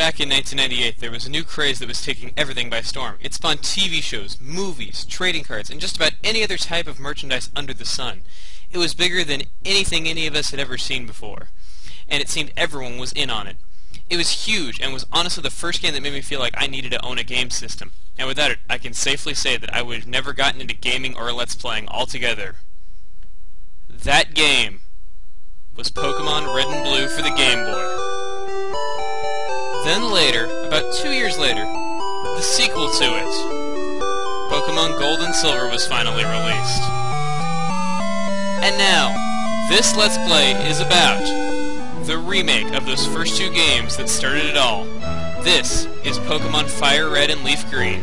Back in 1998, there was a new craze that was taking everything by storm. It spawned TV shows, movies, trading cards, and just about any other type of merchandise under the sun. It was bigger than anything any of us had ever seen before, and it seemed everyone was in on it. It was huge, and was honestly the first game that made me feel like I needed to own a game system. And without it, I can safely say that I would have never gotten into gaming or Let's Playing altogether. That game was Pokémon Red and Blue for the Game Boy. Then later, about 2 years later, the sequel to it, Pokémon Gold and Silver, was finally released. And now, this Let's Play is about the remake of those first two games that started it all. This is Pokémon FireRed and Leaf Green.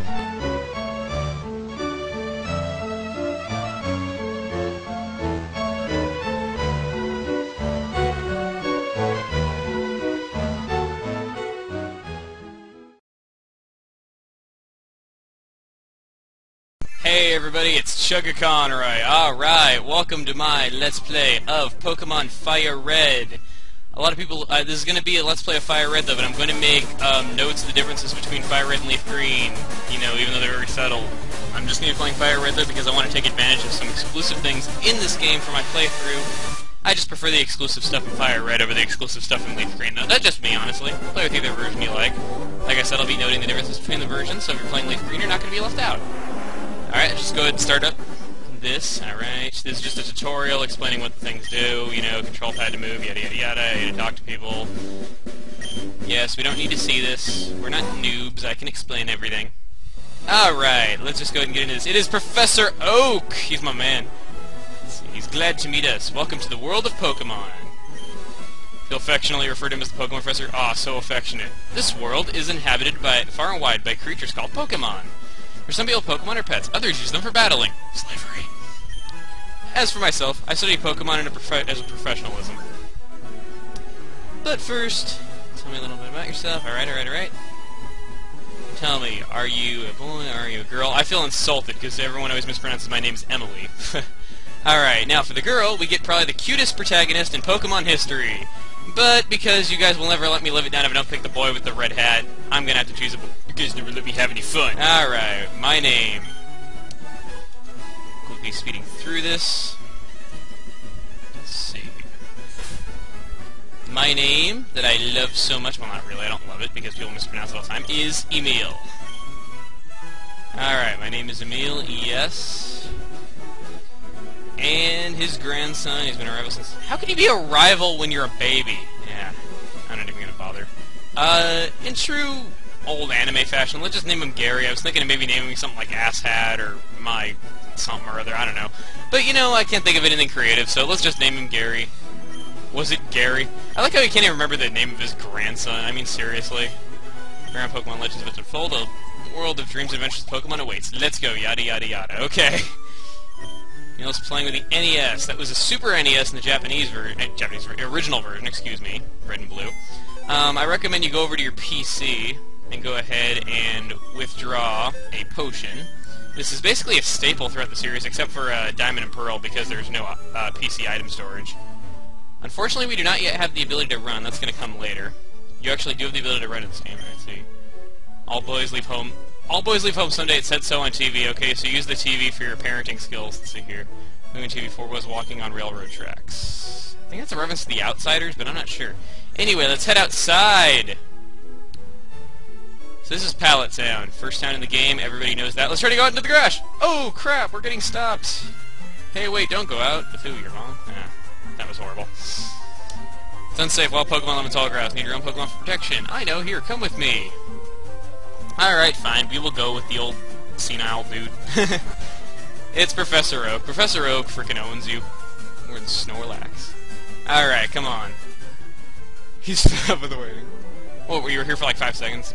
Hey everybody, it's Chugga Conroy. Alright, welcome to my Let's Play of Pokémon FireRed. A lot of people, this is going to be a Let's Play of FireRed though, but I'm going to make notes of the differences between FireRed and Leaf Green, you know, even though they're very subtle. I'm just going to be playing FireRed though because I want to take advantage of some exclusive things in this game for my playthrough. I just prefer the exclusive stuff in FireRed over the exclusive stuff in Leaf Green. No, that's just me, honestly. Play with either version you like. Like I said, I'll be noting the differences between the versions, so if you're playing Leaf Green, you're not going to be left out. Alright, just go ahead and start up this. Alright, this is just a tutorial explaining what the things do, you know, control pad to move, yada yada yada, you to talk to people. Yes, we don't need to see this. We're not noobs, I can explain everything. Alright, let's just go ahead and get into this. It is Professor Oak! He's my man. He's glad to meet us. Welcome to the world of Pokemon. He'll affectionately refer to him as the Pokemon Professor. Aw, so affectionate. This world is inhabited by far and wide by creatures called Pokemon. For some people, Pokemon are pets. Others use them for battling. Slavery. As for myself, I study Pokemon as a professionalism. But first, tell me a little bit about yourself. Alright. Tell me, are you a boy, are you a girl? I feel insulted because everyone always mispronounces my name's Emily. Alright, now for the girl, we get probably the cutest protagonist in Pokemon history. But because you guys will never let me live it down if I don't pick the boy with the red hat, I'm gonna have to choose a boy. You guys never let me have any fun. Alright, my name. Quickly speeding through this. Let's see. My name, that I love so much, well not really, I don't love it because people mispronounce it all the time, is Emil. Alright, my name is Emil, yes. And his grandson, he's been a rival since... How can you be a rival when you're a baby? Yeah, I'm not even gonna bother. In true old anime fashion, let's just name him Gary. I was thinking of maybe naming him something like Asshat or my something or other, I don't know. But you know, I can't think of anything creative, so let's just name him Gary. Was it Gary? I like how he can't even remember the name of his grandson. I mean, seriously. Grand Pokemon Legends of Unfold, a world of dreams and adventures of Pokemon awaits. Let's go, yada yada yada. Okay. You know, I was playing with the NES. That was a Super NES in the original version, excuse me, Red and Blue. I recommend you go over to your PC and go ahead and withdraw a potion. This is basically a staple throughout the series, except for Diamond and Pearl, because there's no PC item storage. Unfortunately, we do not yet have the ability to run. That's going to come later. You actually do have the ability to run in this game. Let's see. All boys leave home. All boys leave home someday, it said so on TV. Okay, so use the TV for your parenting skills. Let's see here. Moving TV 4 was walking on railroad tracks. I think that's a reference to The Outsiders, but I'm not sure. Anyway, let's head outside! So this is Pallet Town. First town in the game, everybody knows that. Let's try to go out into the garage! Oh, crap, we're getting stopped! Hey, wait, don't go out. The food, you're wrong. That was horrible. It's unsafe. Wild Pokemon live in tall grass. Need your own Pokemon for protection. I know, here, come with me. Alright, fine. We will go with the old senile dude. It's Professor Oak. Professor Oak frickin' owns you. We're in Snorlax. Alright, come on. He's fed up with the waiting. What, you were here for like 5 seconds?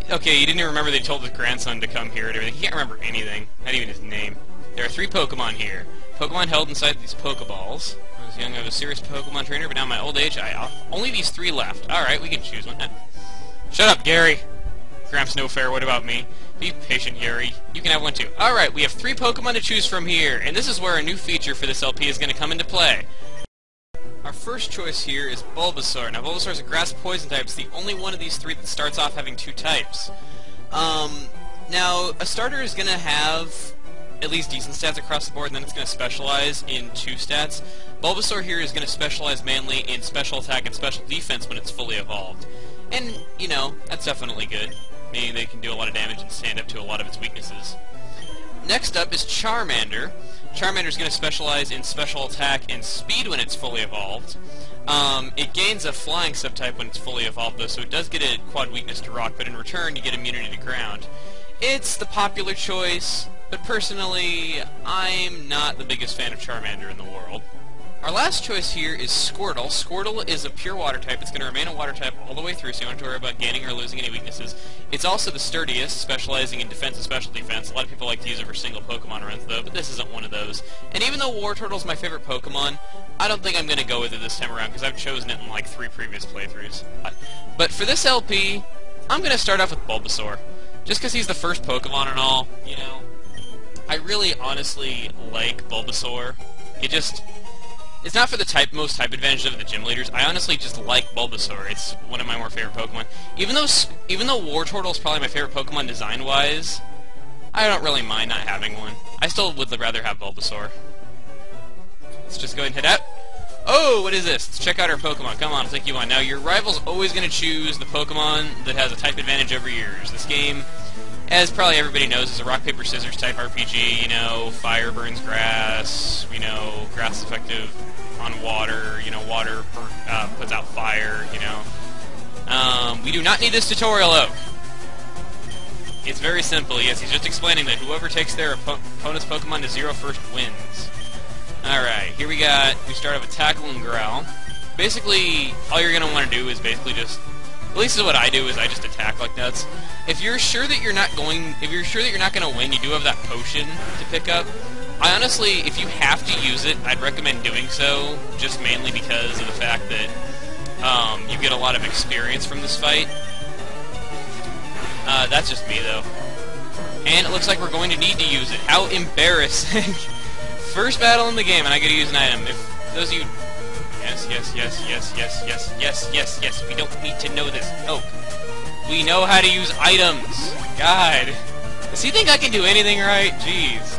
Okay, you didn't even remember they told his grandson to come here and everything. He can't remember anything. Not even his name. There are 3 Pokemon here. Pokemon held inside these Pokeballs. When I was young, I was a serious Pokemon trainer, but now in my old age, only these 3 left. Alright, we can choose one. Shut up, Gary! Gramps no fair, what about me? Be patient, Gary. You can have one too. Alright, we have 3 Pokemon to choose from here, and this is where a new feature for this LP is going to come into play. Our first choice here is Bulbasaur. Now, Bulbasaur is a grass poison type. It's the only one of these three that starts off having two types. Now, a starter is going to have at least decent stats across the board, and then it's going to specialize in two stats. Bulbasaur here is going to specialize mainly in special attack and special defense when it's fully evolved. And, you know, that's definitely good, meaning they can do a lot of damage and stand up to a lot of its weaknesses. Next up is Charmander. Charmander is going to specialize in special attack and speed when it's fully evolved. It gains a flying subtype when it's fully evolved, though, so it does get a quad weakness to rock, but in return you get immunity to ground. It's the popular choice, but personally, I'm not the biggest fan of Charmander in the world. Our last choice here is Squirtle. Squirtle is a pure water type. It's going to remain a water type all the way through, so you don't have to worry about gaining or losing any weaknesses. It's also the sturdiest, specializing in defense and special defense. A lot of people like to use it for single Pokemon runs, though, but this isn't one of those. And even though Wartortle's my favorite Pokemon, I don't think I'm going to go with it this time around, because I've chosen it in like 3 previous playthroughs. But for this LP, I'm going to start off with Bulbasaur. Just because he's the first Pokemon and all, you know. I really honestly like Bulbasaur. It's not for the most type advantage of the gym leaders. I honestly just like Bulbasaur. It's one of my more favorite Pokemon. Even though Wartortle is probably my favorite Pokemon design-wise, I don't really mind not having one. I still would rather have Bulbasaur. Let's just go ahead and head out. Oh, what is this? Let's check out our Pokemon. Come on, I'll take you on. Now, your rival's always going to choose the Pokemon that has a type advantage over yours. This game, as probably everybody knows, is a rock, paper, scissors type RPG. You know, fire burns grass. You know, grass is effective on water. You know, water puts out fire. You know. We do not need this tutorial, Oak. It's very simple. Yes, he's just explaining that whoever takes their opponent's Pokemon to 0 first wins. Alright, here we start off with Tackle and Growl. Basically, all you're going to want to do is basically just, at least this is what I do, is I just attack like nuts. If you're sure that you're not going to win, you do have that potion to pick up. I honestly, if you have to use it, I'd recommend doing so, just mainly because of the fact that you get a lot of experience from this fight. That's just me, though. And it looks like we're going to need to use it. How embarrassing. First battle in the game, and I get to use an item. If those of you... Yes. We don't need to know this. Oh. We know how to use items. God. Does he think I can do anything right? Jeez.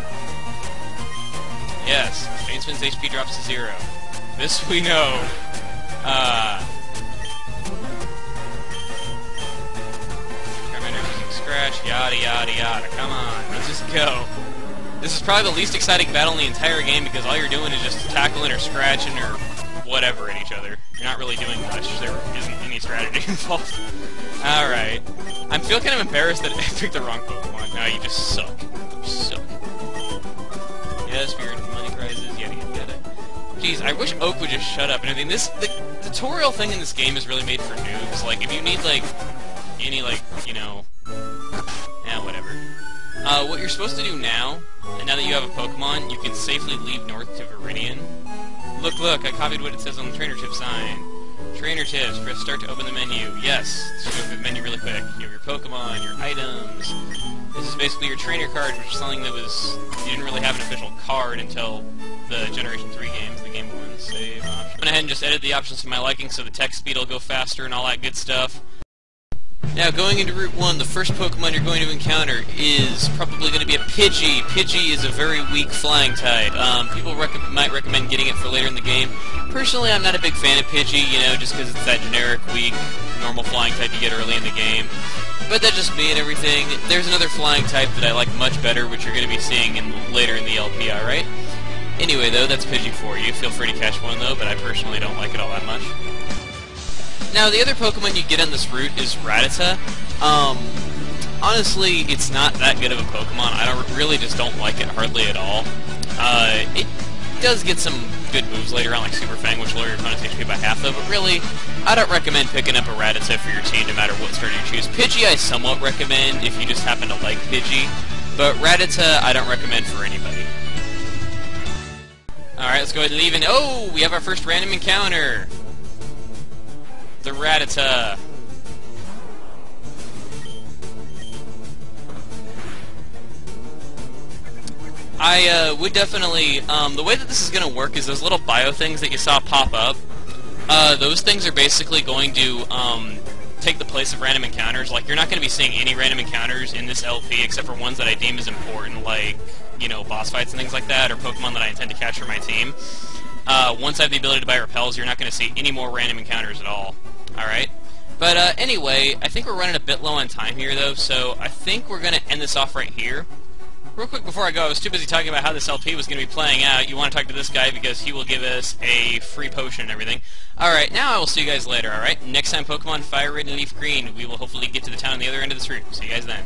Yes. Chainsman's HP drops to 0. This we know. Charmander using Scratch. Yada, yada, yada. Come on. Let's just go. This is probably the least exciting battle in the entire game because all you're doing is just tackling or scratching or whatever at each other. You're not really doing much. There isn't any strategy involved. Alright. I feel kind of embarrassed that I picked the wrong Pokemon. No, you just suck. You suck. Yes, for your money prizes, yada yada yada. Jeez, I wish Oak would just shut up and everything. The tutorial thing in this game is really made for noobs. Like, if you need, like, any, like, you know... Yeah, whatever. What you're supposed to do now, and now that you have a Pokemon, you can safely leave north to Viridian. Look, I copied what it says on the trainer tip sign. Trainer tips, press start to open the menu. Yes, let's go through the menu really quick. You have your Pokemon, your items. This is basically your trainer card, which is something that you didn't really have an official card until the Generation 3 games, the Game Boy save option. I went ahead and just edited the options to my liking so the text speed will go faster and all that good stuff. Now, going into Route 1, the first Pokemon you're going to encounter is probably going to be a Pidgey. Pidgey is a very weak flying type. People might recommend getting it for later in the game. Personally, I'm not a big fan of Pidgey, you know, just because it's that generic, weak, normal flying type you get early in the game. But that's just me and everything. There's another flying type that I like much better, which you're going to be seeing later in the LP, alright? Anyway, though, that's Pidgey for you. Feel free to catch one, though, but I personally don't like it all that much. Now, the other Pokemon you get on this route is Rattata. Honestly, it's not that good of a Pokemon. I really just don't like it hardly at all. It does get some good moves later on, like Super Fang, which lower your opponent's HP by half, though, but really, I don't recommend picking up a Rattata for your team no matter what starter you choose. Pidgey I somewhat recommend if you just happen to like Pidgey, but Rattata I don't recommend for anybody. Alright, let's go ahead and leave in. Oh, we have our first random encounter! The Rattata. I would definitely, the way that this is going to work is those little bio things that you saw pop up, those things are basically going to, take the place of random encounters. Like, you're not going to be seeing any random encounters in this LP except for ones that I deem as important, like, you know, boss fights and things like that, or Pokemon that I intend to catch for my team. Once I have the ability to buy repels, you're not going to see any more random encounters at all. Alright? But, anyway, I think we're running a bit low on time here, though, so I think we're going to end this off right here. Real quick before I go, I was too busy talking about how this LP was going to be playing out. You want to talk to this guy because he will give us a free potion and everything. Alright, now I will see you guys later, alright? Next time Pokemon FireRed and Leaf Green, we will hopefully get to the town on the other end of this route. See you guys then.